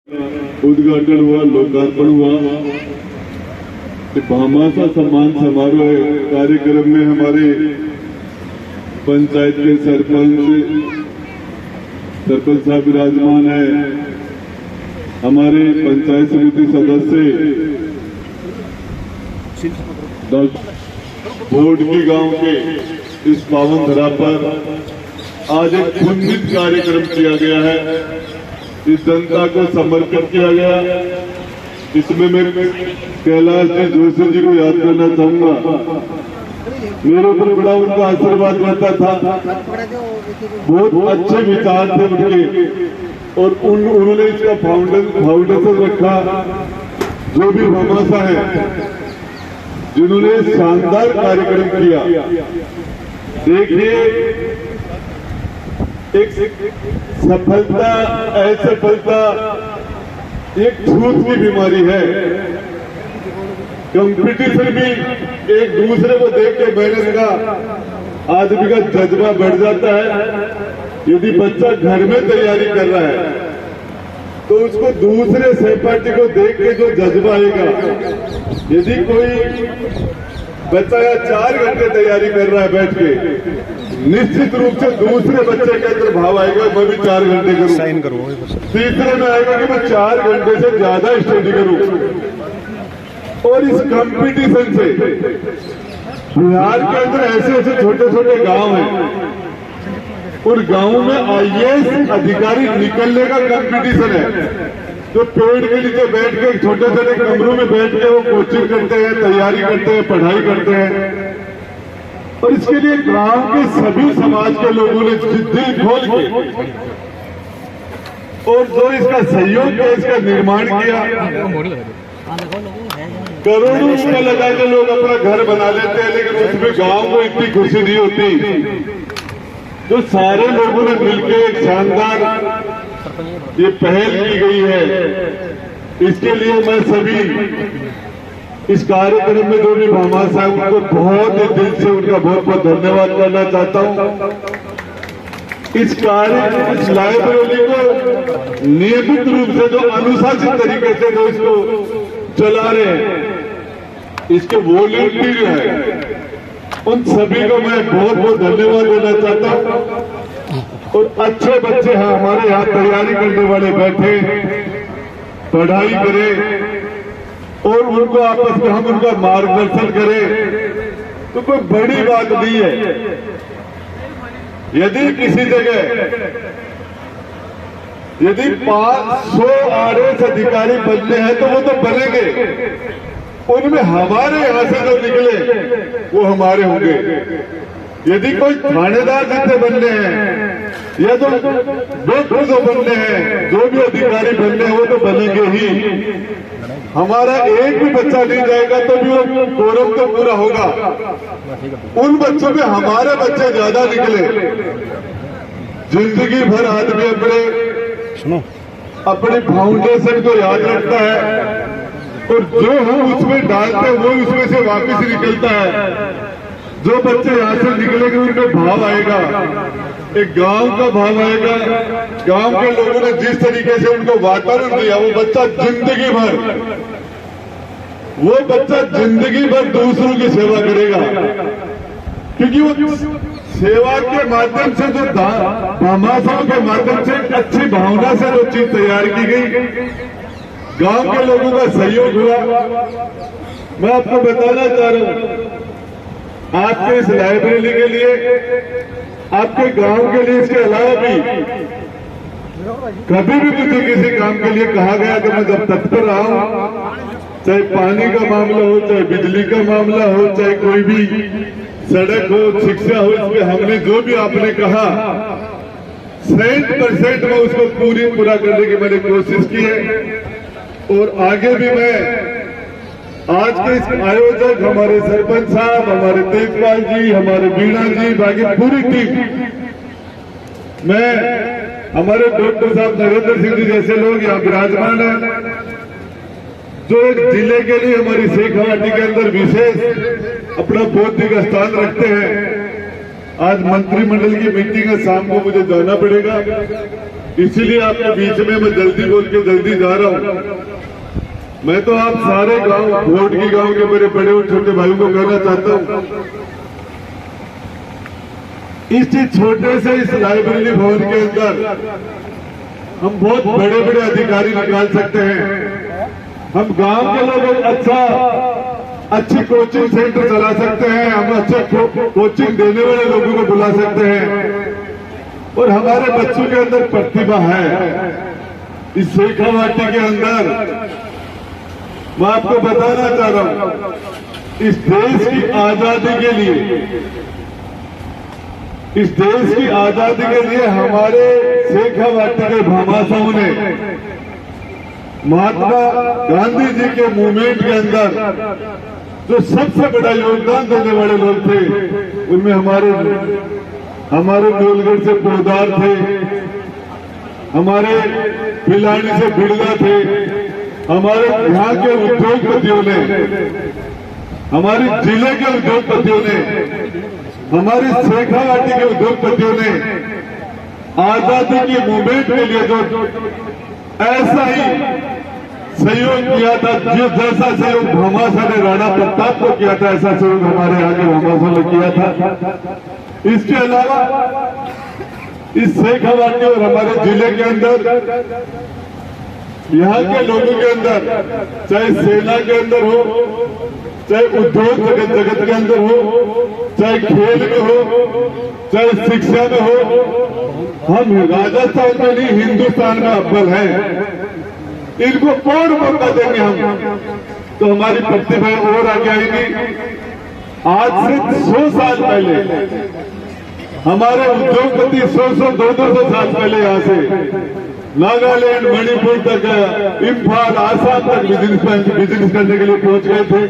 उद्घाटन हुआ, लोकार्पण हुआ। भामाशाह सम्मान समारोह कार्यक्रम में हमारे पंचायत के सरपंच साहब विराजमान है, हमारे पंचायत समिति सदस्य, भोडकी गांव के इस पावन धरा पर आज एक पुण्य कार्यक्रम किया गया है, इस जनता को समर्पित किया गया। इसमें मैं कैलाश जी जोशी जी को याद करना चाहूंगा। मेरे ऊपर बड़ा उनका आशीर्वाद रहता था, बहुत अच्छे विचार थे उनके, और उन्होंने इसका फाउंडेशन रखा। जो भी भामाशाह है, जिन्होंने शानदार कार्यक्रम किया। देखिए, एक सफलता, असफलता एक छूत की बीमारी है। कंपटीशन भी एक दूसरे को देख के मेहनत का आदमी का जज्बा बढ़ जाता है। यदि बच्चा घर में तैयारी कर रहा है तो उसको दूसरे सहपाठी को देख के जो जज्बा आएगा, यदि कोई बच्चा 4 घंटे तैयारी कर रहा है बैठ के, निश्चित रूप से दूसरे बच्चे के अंदर भाव आएगा, मैं भी 4 घंटे करूं, साइन करूं। तीसरे में आएगा कि मैं 4 घंटे से ज्यादा स्टडी करूं। और इस कंपटीशन से बिहार के अंदर ऐसे ऐसे छोटे छोटे गांव हैं, उन गांवों में आईएएस अधिकारी निकलने का कंपटीशन है। जो पेड़ के नीचे बैठ के छोटे छोटे कमरों में बैठ के वो कोचिंग करते हैं, तैयारी करते हैं, पढ़ाई करते हैं। और इसके लिए गांव के सभी समाज के लोगों ने दिल खोल के और जो इसका सहयोग किया, इसका निर्माण किया। करोड़ों रुपए लगा के लोग अपना घर बना लेते हैं, लेकिन उसमें गांव को इतनी खुशी नहीं होती। जो सारे लोगों ने मिलकर एक शानदार ये पहल की गई है, इसके लिए मैं सभी इस कार्यक्रम में जो भी भामाशाह है उनको बहुत ही दिल से उनका बहुत बहुत धन्यवाद करना चाहता हूं। इस लाइब्रेरी को नियमित रूप से जो अनुशासित तरीके से जो इसको चला रहे हैं, इसके वॉलंटियर है, उन सभी को मैं बहुत बहुत धन्यवाद देना चाहता हूं। और अच्छे बच्चे हैं हमारे यहाँ तैयारी करने वाले बैठे, पढ़ाई करें और उनको आपस में हम उनका मार्गदर्शन करें तो कोई बड़ी बात नहीं है। यदि किसी जगह यदि 500 आरएएस अधिकारी बनने हैं तो वो तो बनेंगे, उनमें हमारे यहां से जो निकले वो हमारे होंगे। यदि कोई थानेदार जितने बनने हैं या तो डॉक्टर जो बनने हैं, जो भी अधिकारी बनने हैं वो तो बनेंगे ही। हमारा एक भी बच्चा नहीं जाएगा तो भी वो कोरम तो पूरा होगा। उन बच्चों में हमारे बच्चे ज्यादा निकले। जिंदगी भर आदमी अपने फाउंडेशन को याद रखता है और जो हम उसमें डालते हैं वो उसमें से वापस निकलता है। जो बच्चे यहाँ से निकलेंगे उनमें भाव आएगा, एक गांव का भाव आएगा। गांव के लोगों ने जिस तरीके से उनको वातावरण दिया, वो बच्चा जिंदगी भर दूसरों की सेवा करेगा, क्योंकि वो सेवा के माध्यम से जो भामाशाह के माध्यम से अच्छी भावना से जो चीज तैयार की गई, गांव के लोगों का सहयोग हुआ। मैं आपको बताना चाह रहा हूं, आपके इस लाइब्रेरी के लिए, आपके गांव के लिए, इसके अलावा भी कभी भी मुझे किसी काम के लिए कहा गया तो मैं जब तत्पर रहा हूं, चाहे पानी का मामला हो, चाहे बिजली का मामला हो, चाहे कोई भी सड़क हो, शिक्षा हो, इसमें हमने जो भी आपने कहा 100% में उसको पूरा करने की मैंने कोशिश की है। और आगे भी मैं आज के इस आयोजक हमारे सरपंच साहब, हमारे तेजपाल जी, हमारे वीणा जी, बाकी पूरी टीम, मैं हमारे डॉक्टर साहब नरेंद्र सिंह जी जैसे लोग यहाँ विराजमान हैं, जो एक जिले के लिए हमारी शेखावाटी के अंदर विशेष अपना बौद्धिक स्थान रखते हैं। आज मंत्रिमंडल की मीटिंग है, शाम को मुझे जाना पड़ेगा, इसीलिए आपके बीच में मैं जल्दी बोल के जल्दी जा रहा हूं। मैं तो आप सारे गांव, भोटकी गांव के मेरे बड़े और छोटे भाइयों को कहना चाहता हूं, इस छोटे से इस लाइब्रेरी भवन के अंदर हम बहुत बड़े बड़े अधिकारी निकाल सकते हैं। हम गांव के लोग अच्छी कोचिंग सेंटर चला सकते हैं, हम अच्छे कोचिंग देने वाले लोगों को बुला सकते हैं, और हमारे बच्चों के अंदर प्रतिभा है। इस शेखावाटी के अंदर मैं आपको बताना चाह रहा हूं, इस देश की आजादी के लिए, इस देश की आजादी के लिए हमारे शेखावाटी के भामाशाहों ने महात्मा गांधी जी के मूवमेंट के अंदर जो सबसे बड़ा योगदान देने वाले लोग थे, उनमें हमारे देवलगढ़ से पोदार थे, हमारे पिलानी से बिड़ला थे, हमारे यहाँ के उद्योगपतियों ने, हमारे जिले के उद्योगपतियों ने, हमारी शेखावाटी के उद्योगपतियों ने आजादी की मूवमेंट के लिए जो ऐसा ही सहयोग किया था, जो जैसा सहयोग भामाशाह ने राणा प्रताप को किया था, ऐसा सहयोग हमारे यहाँ के भामाशाह ने किया था। इसके अलावा इस शेखावाटी और हमारे जिले के अंदर, यहाँ के लोगों के अंदर, चाहे सेना के अंदर हो, चाहे उद्योग जगत के अंदर हो, चाहे खेल में हो, चाहे शिक्षा में हो, हम राजस्थान में नहीं हिंदुस्तान में अव्वल है। इनको और मौका देंगे हम तो हमारी प्रतिभा और आगे आएगी। आज से 100 साल पहले हमारे उद्योगपति 100-200 साल पहले यहाँ से नागालैंड, मणिपुर तक, इम्फाल, आसाम तक बिजनेस करने के लिए पहुंच गए थे,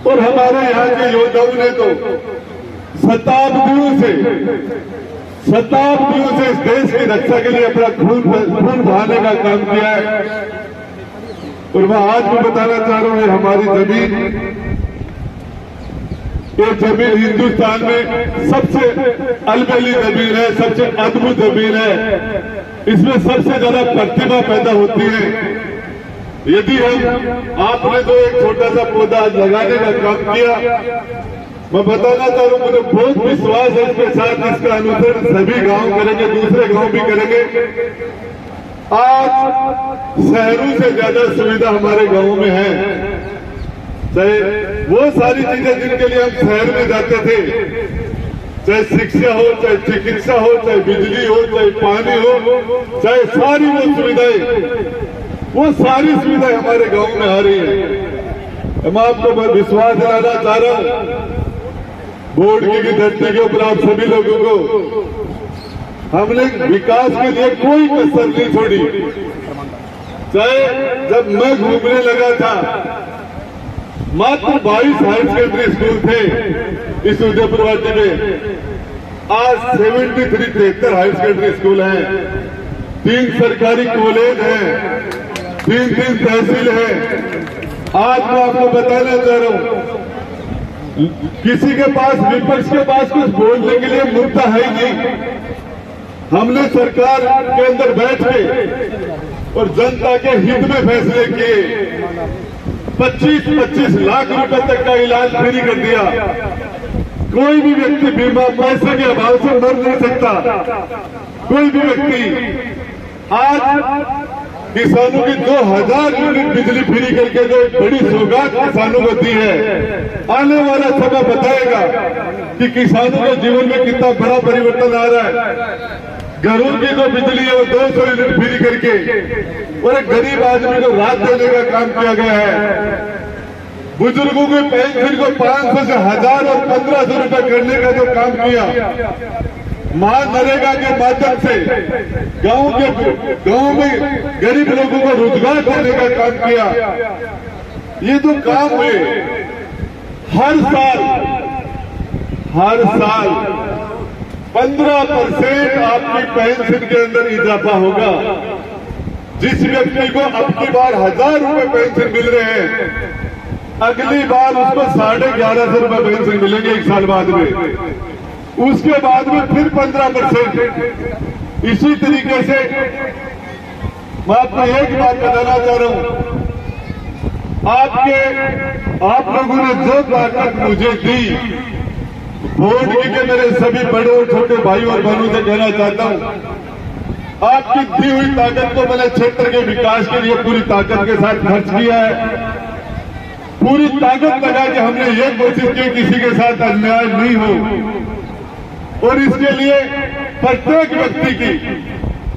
और हमारे यहाँ के योद्धाओं ने तो शताब्दियों से इस देश की रक्षा के लिए अपना खून बहाने का काम किया है। और मैं आज भी बताना चाह रहा हूं, ये हमारी जमीन, ये जमीन हिंदुस्तान में सबसे अलबेली जमीन है, सबसे अद्भुत जमीन है। इसमें सबसे ज्यादा प्रतिभा पैदा होती है। यदि आपने तो एक छोटा सा पौधा लगाने का काम किया, मैं बताना चाह रहा हूं, मुझे बहुत विश्वास है इसके साथ, इसका अनुसरण सभी गांव करेंगे, दूसरे गांव भी करेंगे। आज शहरों से ज्यादा सुविधा हमारे गांवों में है। चाहे वो सारी चीजें जिनके लिए हम शहर में जाते थे, चाहे शिक्षा हो, चाहे चिकित्सा हो, चाहे बिजली हो, चाहे पानी हो, चाहे सारी वो सारी सुविधाएं हमारे गांव में आ रही है। मैं आपको विश्वास दिलाना चाह रहा हूं, बोर्ड की धरती के ऊपर आप सभी लोगों को हमने विकास के लिए कोई कसर नहीं छोड़ी। चाहे जब मैं घूमने लगा था, मात्र 22 हायर सेकेंडरी स्कूल थे इस उदयपुर वाटी में, आज 73 हायर सेकेंडरी स्कूल हैं, 3 सरकारी कॉलेज हैं, 3 तहसील है। आज मैं आपको बताना चाह रहा हूं, किसी के पास, विपक्ष के पास कुछ बोलने के लिए मुद्दा है ही नहीं। हमने सरकार के अंदर बैठ के और जनता के हित में फैसले किए। 25-25 लाख रुपए तक का इलाज फ्री कर दिया। कोई भी व्यक्ति बीमा पैसे के अभाव से मर नहीं सकता। कोई भी व्यक्ति आज किसानों की 2000 यूनिट बिजली फ्री करके जो एक बड़ी सौगात किसानों को दी है, आने वाला समय बताएगा कि किसानों के जीवन में कितना बड़ा परिवर्तन आ रहा है। घरों की जो बिजली है वो 200 यूनिट फ्री करके और एक गरीब आदमी को राहत देने का काम किया गया है। बुजुर्गों के पेंशन को 500 से 1000 और 1500 रुपए करने का जो काम किया, मनरेगा के माध्यम से गांव में गरीब लोगों को रोजगार देने का काम किया। ये जो काम हुए, हर साल 15% आपकी पेंशन के अंदर इजाफा होगा। जिस व्यक्ति को अब की बार 1000 रुपए पेंशन मिल रहे हैं, अगली बार उसको 1150 रुपए पेंशन मिलेंगे 1 साल बाद में। उसके बाद में फिर 15%। इसी तरीके से मैं आपको एक बात बताना चाह रहा हूं, आप लोगों ने जो ताकत मुझे दी, वोट के मेरे सभी बड़े और छोटे भाई और बहनों से कहना चाहता हूं, आपकी दी हुई ताकत को मैंने क्षेत्र के विकास के लिए पूरी ताकत के साथ खर्च किया है। पूरी ताकत लगा के हमने ये कोशिश की किसी के साथ अन्याय नहीं हो, और इसके लिए प्रत्येक व्यक्ति की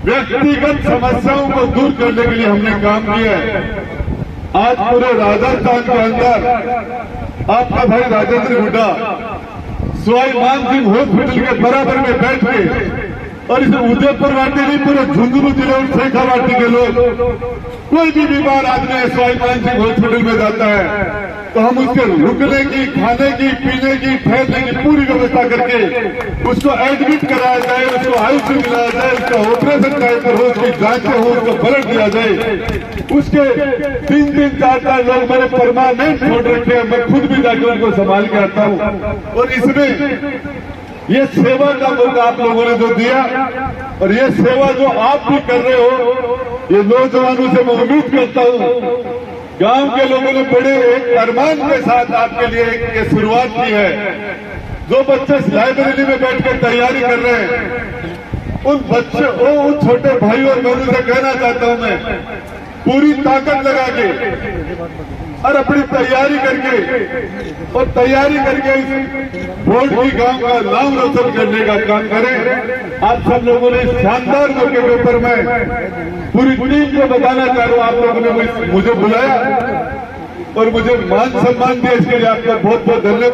व्यक्तिगत समस्याओं को दूर करने के लिए हमने काम किया है। आज पूरे राजस्थान के अंदर आपका भाई राजेंद्र हुड्डा सवाई मानसिंह हॉस्पिटल के बराबर में बैठ के, और इस उदयपुर वाटी नहीं पूरे झुंझुनू जिले और शेखावाटी के लोग, कोई भी बीमार आदमी सवाई मानसिंह हॉस्पिटल में जाता है तो हम उसके रुकने की, खाने की, पीने की, ठहरने की पूरी व्यवस्था करके उसको एडमिट कराया जाए, उसको आईसीयू मिलाया जाए, उसका ऑपरेशन टाइम हो, उसकी जांचें हो, उसको ब्लड दिया जाए। उसके 3-3, 4-4 लोग मैंने परमानेंट छोड़ रखे हैं, मैं खुद भी जाकर उनको संभाल के आता हूँ। और इसमें ये सेवा का मौका आप लोगों ने जो दिया, और ये सेवा जो आप भी कर रहे हो, ये नौजवानों से मैं उम्मीद करता हूँ, गांव के लोगों ने बड़े एक अरमान के साथ आपके लिए ये शुरुआत की है। जो बच्चे लाइब्रेरी में बैठकर तैयारी कर रहे हैं, उन बच्चे उन छोटे भाई और बहनों से कहना चाहता हूं, मैं पूरी ताकत लगा के और अपनी तैयारी करके इस बोर्ड की गांव का नाम रोशन करने का काम करें। आप सब लोगों ने इस शानदार मौके के ऊपर मैं पूरी टीम को बताना चाह रहा हूं, आप लोगों ने मुझे बुलाया और मुझे मान सम्मान दिया, इसके लिए आपका बहुत बहुत धन्यवाद।